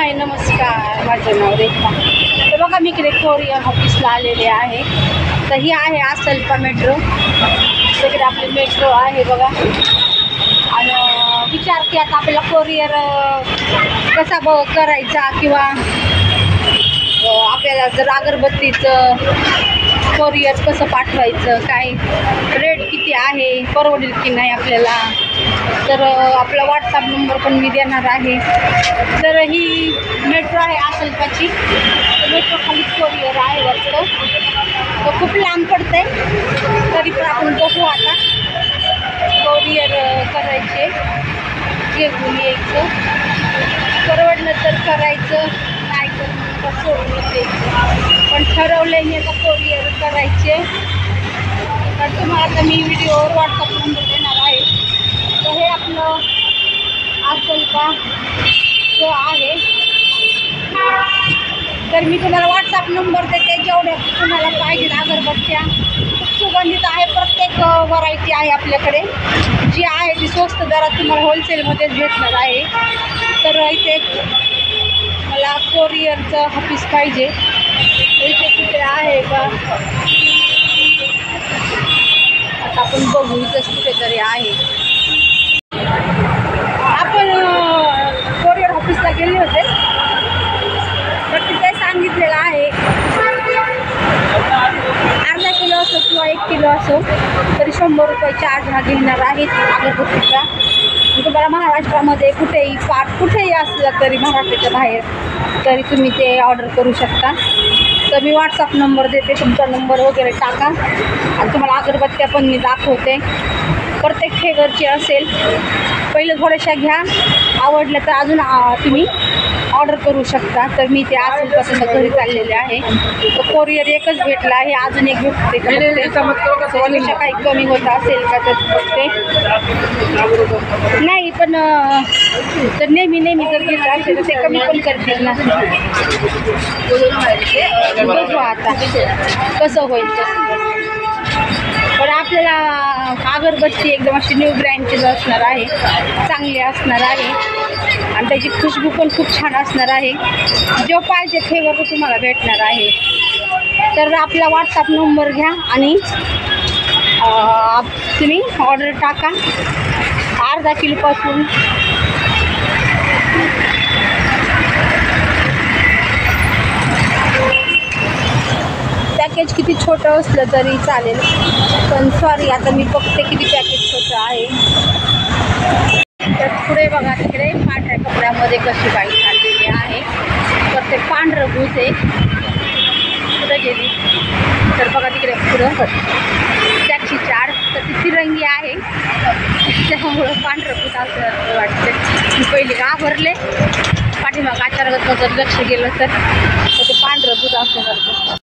हाय नमस्कार, माझं नाव रेखा. तर बघा मी इकडे कोरियर ऑफिसला आलेले आहे. तर ही आहे आसल्पा मेट्रो. तिकडे आपली मेट्रो आहे बघा. आणि विचार की आता आपल्याला कोरियर कसा करायचा किंवा आपल्याला जर अगरबत्तीचं कोरियर कसं पाठवायचं, काय रेट किती आहे, परवडेल की नाही आपल्याला. तर आपला व्हॉट्सअप नंबर पण मी देणार आहे. तर ही मेट्रो आहे आसल्पाची. मेट्रो खाली कोरियर आहे वाटतं. तर खूप लांब पडते, तरी पण आपण बघू आता. कोरियर करायचे, घेऊन यायचं, परवडलं तर करायचं, नाही तर सोडून द्यायचं. पण ठरवलं मी आता कोरियर करायचे. तर तुम्हाला आता मी व्हिडिओवर व्हॉट्सअप नंबर देणार आहे. तर हे आपलं आसल्पा जो आहे, तर मी तुम्हाला व्हॉट्सअप नंबर देते. जेवढ्या तुम्हाला पाहिजे अगरबत्त्या खूप सुगंधित आहे. प्रत्येक व्हरायटी आहे आपल्याकडे. जी आहे ती स्वस्त दरात तुम्हाला होलसेलमध्येच भेटणार आहे. तर इथे मला कोरियरचं ऑफिस पाहिजे. इथे कुठे आहे का, आता आपण बघू. इथंच कुठेतरी आहे. आपण कोरियर ऑफिसला गेले होते, तर तिथे सांगितलेलं आहे अर्धा किलो असो किंवा 1 किलो असो तरी 100 रुपये चार्ज हा घेणार आहे अगरबत्तीचा. तुम्हाला महाराष्ट्रामध्ये कुठेही असलं तरी महाराष्ट्राच्या बाहेर तरी तुम्ही ते ऑर्डर करू शकता. तर मी व्हॉट्सअप नंबर देते, तुमचा नंबर वगैरे टाका आणि तुम्हाला अगरबत्त्या पण मी दाखवते. प्रत्येक फ्लेवरची असेल. पहिलं थोड्याशा घ्या, आवडलं तर अजून तुम्ही ऑर्डर करू शकता. तर मी ते असेल तसं घरी चाललेले आहे. तर कोरियर एकच भेटला आहे, अजून एक भेटते का, काही कमी होत असेल का तर बघते. नाही पण तर नेहमी जर घेत असेल तर ते कमी पण करतील ना. बघू आता कसं होईल तसं. पण आपल्याला अगरबत्ती एकदम अशी न्यू ब्रँडचीच असणार आहे, चांगली असणार आहे आणि त्याची खुशबू पण खूप छान असणार आहे. जो पाहिजे फ्लेवर तुम्हाला भेटणार आहे. तर आपला व्हॉट्सअप नंबर घ्या आणि तुम्ही ऑर्डर टाका. अर्धा किलोपासून पॅकेज किती छोटं असलं तरी चालेल. पण सॉरी, आता मी बघते किती पॅकेज छोटं आहे. तर पुढे बघा, तिकडे पांढऱ्या कपड्यामध्ये कशी बाई चाललेली आहे. तर ते पांढरं भूत आहे. पुढे गेली तर बघा तिकडे पुढं टॅक्सी चार, तर ती तिरंगी आहे. त्यामुळं पांढरं भूत असं वाटतं. मी पहिले घाबरले, पाठीमाग अचानक नजर लक्ष गेलं तर ते पांढरं भूत असं वाटतं.